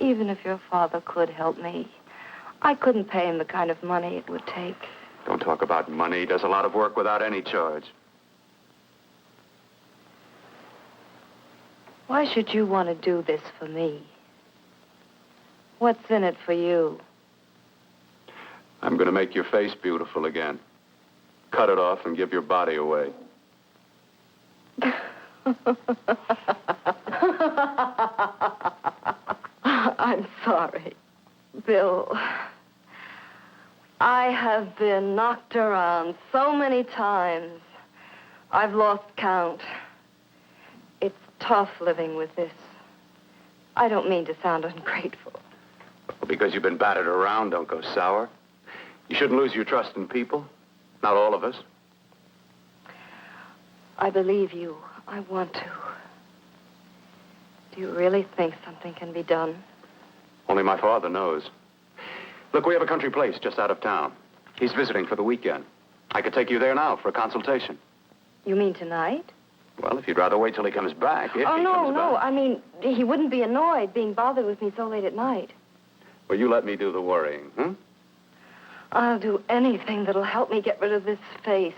I: Even if your father could help me, I couldn't pay him the kind of money it would take.
E: Don't talk about money. He does a lot of work without any charge.
I: Why should you want to do this for me? What's in it for you?
E: I'm going to make your face beautiful again. Cut it off and give your body away.
I: I'm sorry. Bill, I have been knocked around so many times. I've lost count. It's tough living with this. I don't mean to sound ungrateful.
E: Well, because you've been battered around, don't go sour. You shouldn't lose your trust in people. Not all of us.
I: I believe you. I want to. Do you really think something can be done?
E: Only my father knows. Look, we have a country place just out of town. He's visiting for the weekend. I could take you there now for a consultation.
I: You mean tonight?
E: Well, if you'd rather wait till he comes back. If
I: Oh,
E: he
I: no,
E: comes
I: no.
E: back.
I: I mean, he wouldn't be annoyed being bothered with me so late at night.
E: Well, you let me do the worrying, huh?
I: I'll do anything that'll help me get rid of this face.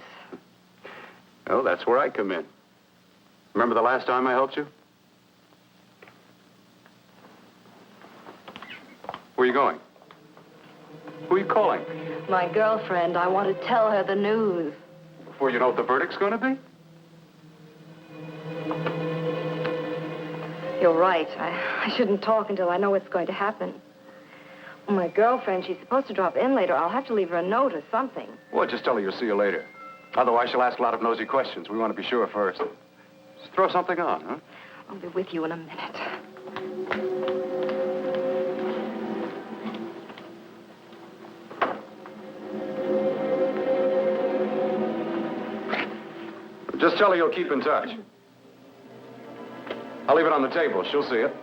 E: Well, that's where I come in. Remember the last time I helped you? Where are you going? Who are you calling?
I: My girlfriend. I want to tell her the news.
E: Before you know what the verdict's going to be?
I: You're right. I shouldn't talk until I know what's going to happen. My girlfriend, she's supposed to drop in later. I'll have to leave her a note or something.
E: Well, just tell her you'll see you later. Otherwise, she'll ask a lot of nosy questions. We want to be sure first. Just throw something on, huh?
I: I'll be with you in a minute.
E: Just tell her you'll keep in touch. I'll leave it on the table. She'll see it.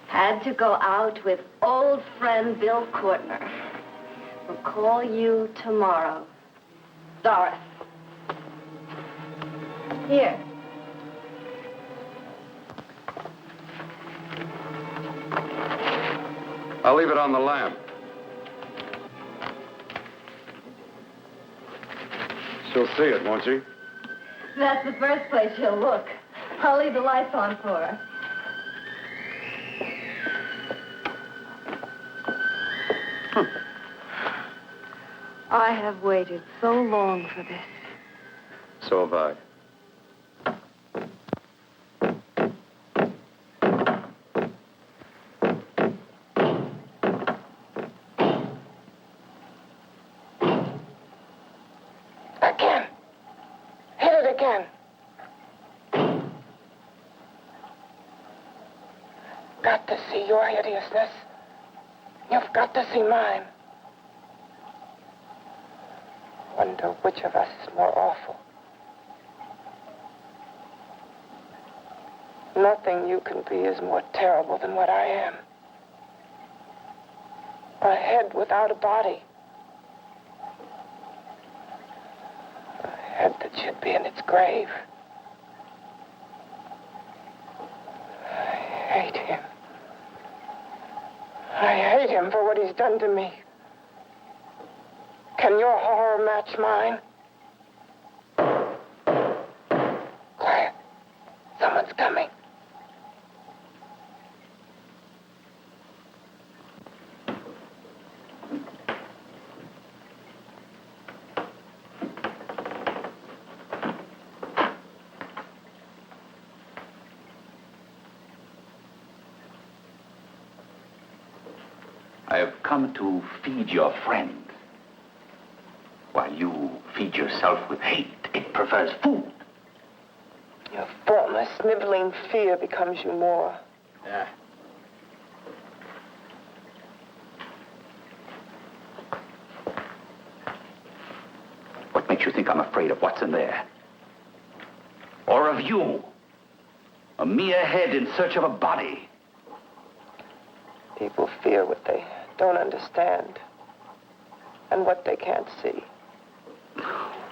I: Had to go out with old friend Bill Cortner. We'll call you tomorrow. Doris. Here.
E: I'll leave it on the lamp. She'll see it, won't she?
I: That's the first place she'll look. I'll leave the lights on for her. I have waited so long for this.
E: So have I.
D: Again. Hit it again. Got to see your hideousness. You've got to see mine. Wonder which of us is more awful. Nothing you can be is more terrible than what I am. A head without a body. A head that should be in its grave. I hate him. I hate him for what he's done to me. Can your horror match mine? Quiet. Someone's coming.
G: I have come to feed your friend. While you feed yourself with hate, it prefers food.
D: Your formless, sniveling fear becomes you more.
G: Yeah. What makes you think I'm afraid of what's in there? Or of you? A mere head in search of a body.
D: People fear what they don't understand and what they can't see.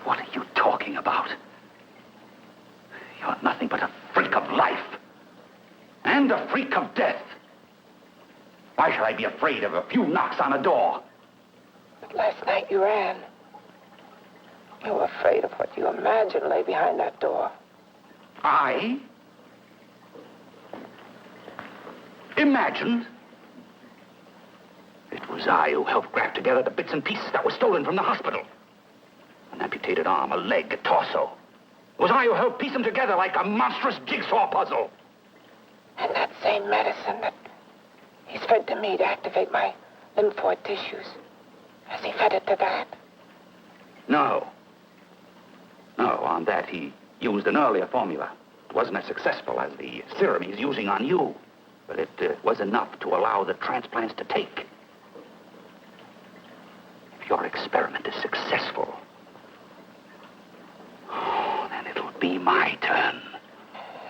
G: What are you talking about? You're nothing but a freak of life. And a freak of death. Why should I be afraid of a few knocks on a door?
D: But last night you ran. You were afraid of what you imagined lay behind that door.
G: I? Imagined? It was I who helped grab together the bits and pieces that were stolen from the hospital. An amputated arm, a leg, a torso. It was I who helped piece them together like a monstrous jigsaw puzzle.
D: And that same medicine that he's fed to me to activate my lymphoid tissues. Has he fed it to that?
G: No. No, on that he used an earlier formula. It wasn't as successful as the serum he's using on you, but it was enough to allow the transplants to take. If your experiment is successful, then it'll be my turn.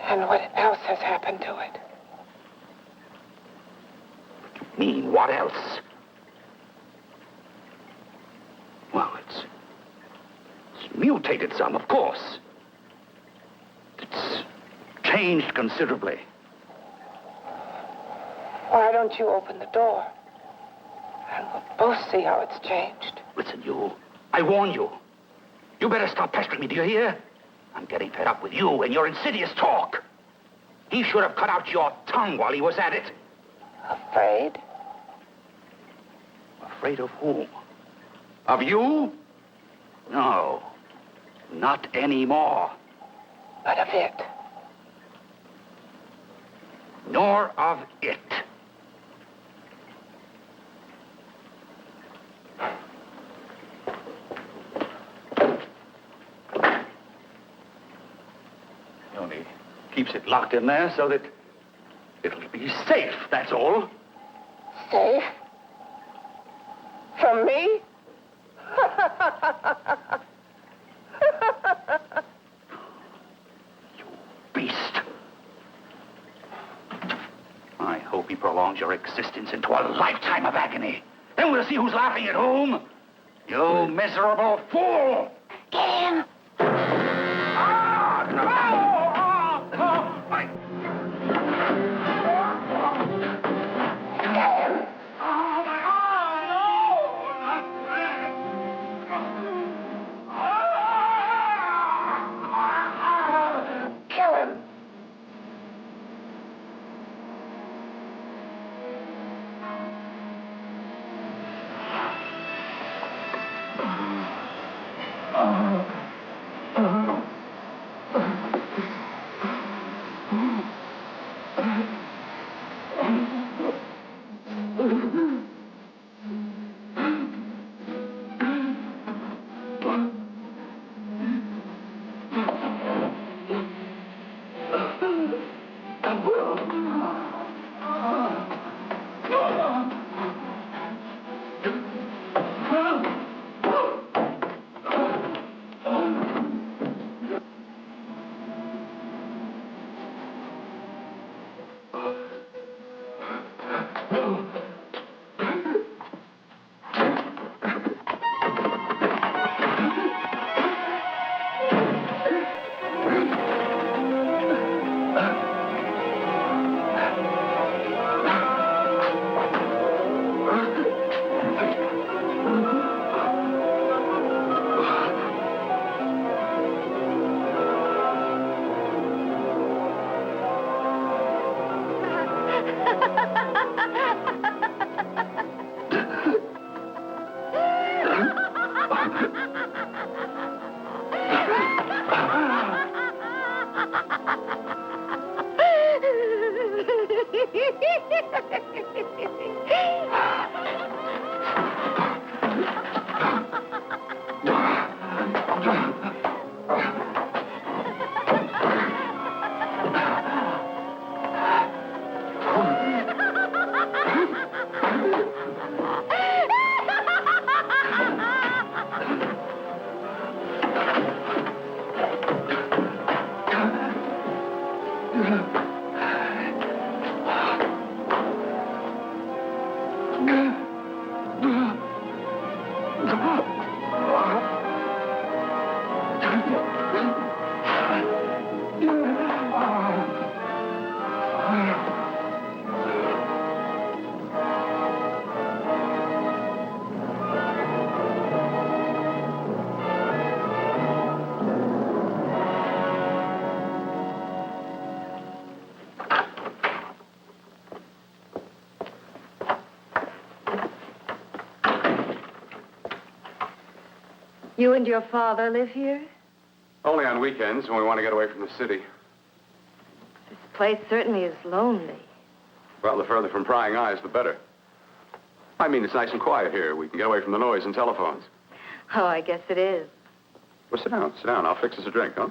D: And what else has happened to it?
G: You mean, what else? Well, it's mutated some, of course. It's changed considerably.
D: Why don't you open the door? And we'll both see how it's changed.
G: Listen, you. I warn you. You better stop pestering me, do you hear? I'm getting fed up with you and your insidious talk. He should have cut out your tongue while he was at it.
D: Afraid?
G: Afraid of whom? Of you? No. Not anymore.
D: But of it.
G: Nor of it. He only keeps it locked in there so that it'll be safe, that's all.
D: Safe? From me?
G: You beast. I hope he prolongs your existence into a lifetime of agony. Then we'll see who's laughing at whom. You miserable fool!
B: Get him!
G: Ah, no!
D: Kill him.
I: You and your father live here?
E: Only on weekends when we want to get away from the city.
I: This place certainly is lonely.
E: Well, the further from prying eyes, the better. I mean, it's nice and quiet here. We can get away from the noise and telephones.
I: Oh, I guess it is.
E: Well, sit down. Sit down. I'll fix us a drink, huh?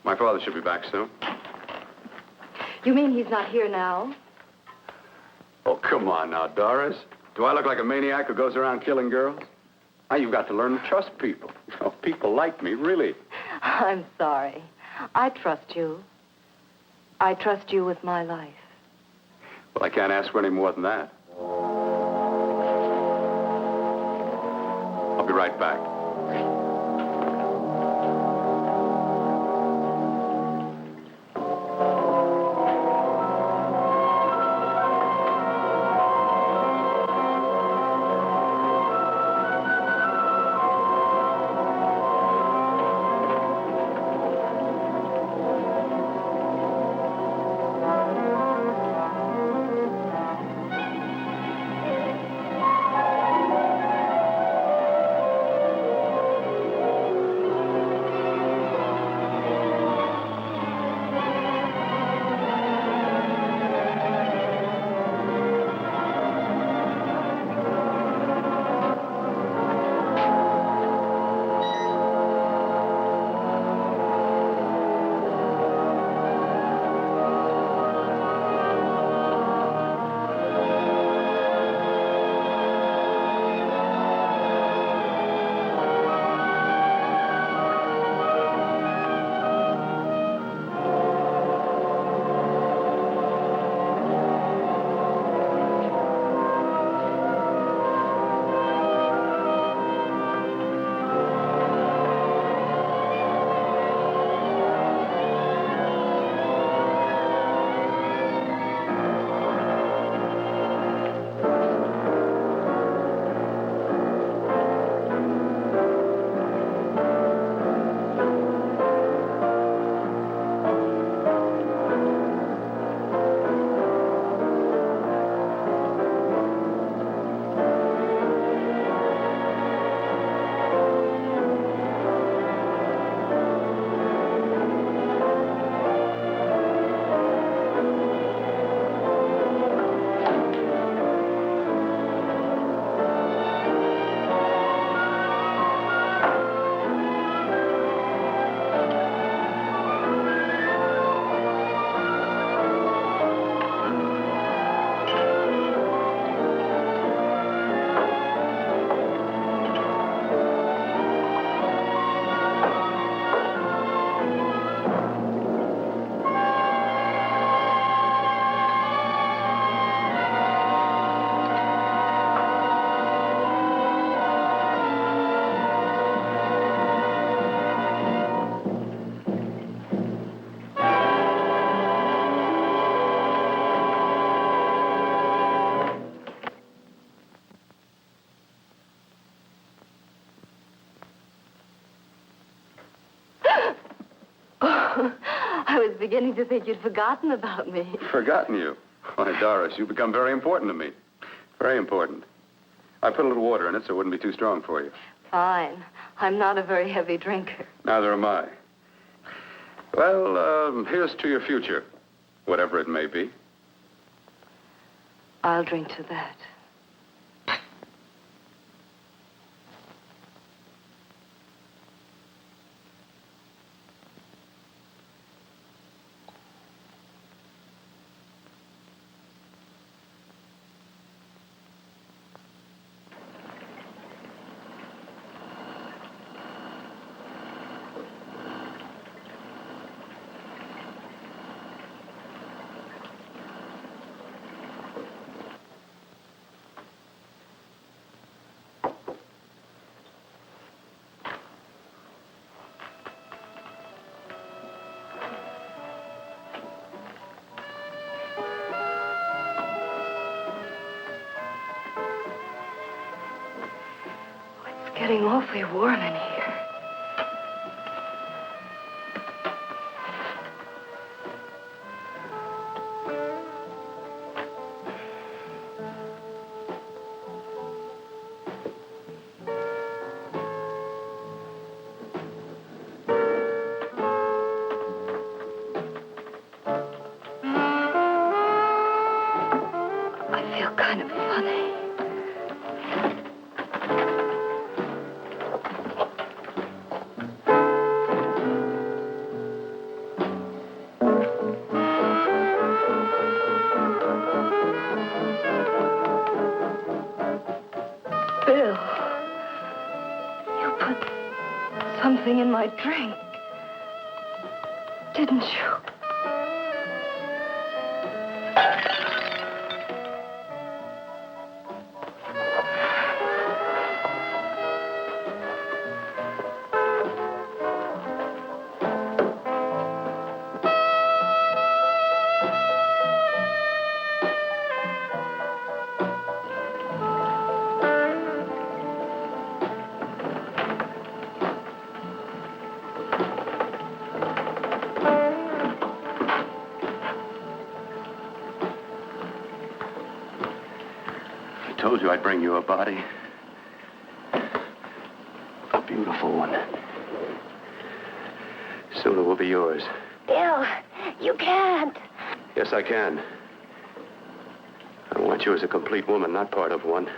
E: My father should be back soon.
I: You mean he's not here now?
E: Oh, come on now, Doris. Do I look like a maniac who goes around killing girls? Now, you've got to learn to trust people. You know, people like me, really.
I: I'm sorry. I trust you. I trust you with my life.
E: Well, I can't ask for any more than that. I'll be right back.
I: I was beginning to think you'd forgotten about me.
E: Forgotten you? Why, Doris, you've become very important to me. Very important. I put a little water in it so it wouldn't be too strong for you.
I: Fine. I'm not a very heavy drinker.
E: Neither am I. Well, here's to your future, whatever it may be.
I: I'll drink to that. Getting awfully warm in here. something in my drink. Didn't you?
E: I told you I'd bring you a body. A beautiful one. Soon it will be yours.
H: Bill, you can't.
E: Yes, I can. I want you as a complete woman, not part of one.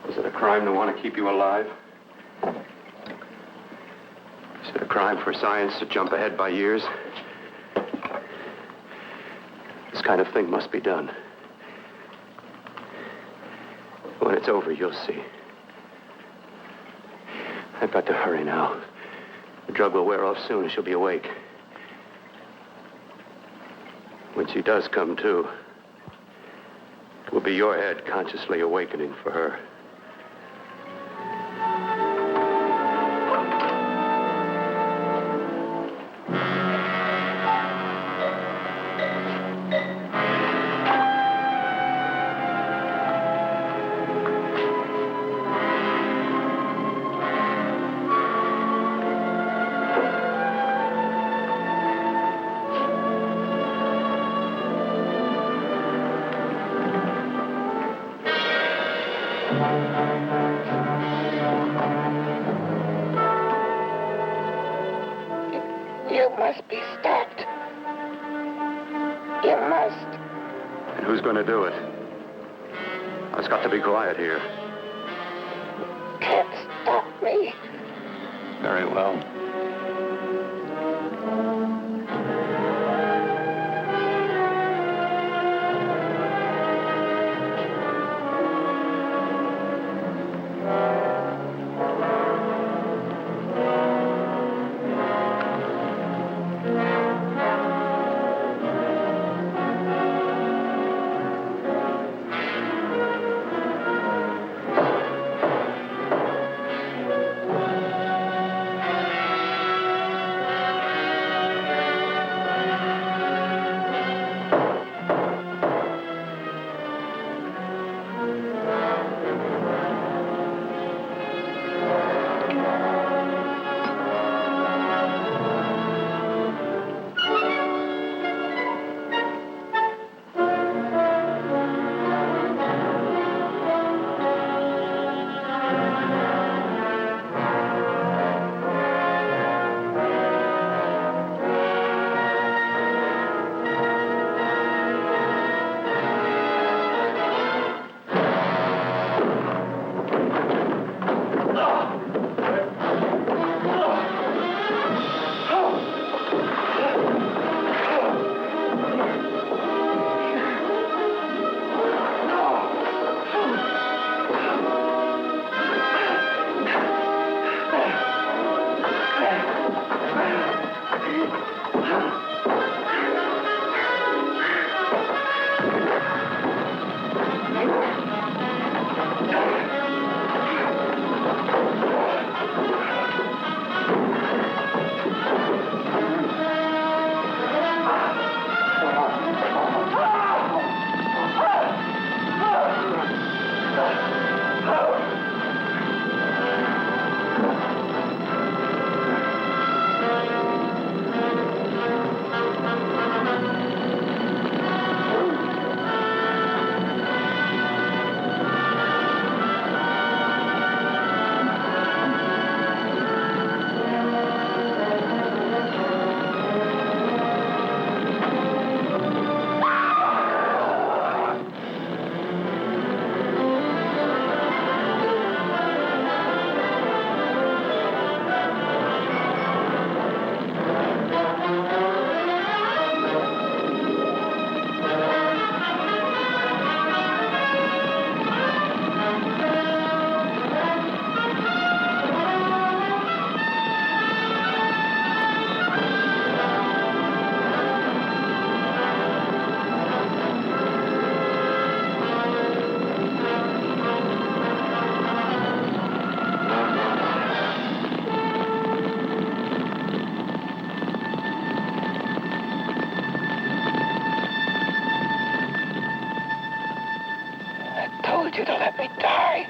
E: Is it a crime to want to keep you alive? Is it a crime for science to jump ahead by years? This kind of thing must be done. When it's over, you'll see. I've got to hurry now. The drug will wear off soon and she'll be awake. When she does come to, it will be your head consciously awakening for her.
D: You must be stopped. You must.
E: And who's going to do it? It's got to be quiet here.
D: Can't stop me.
E: Very well.
D: you to let me die.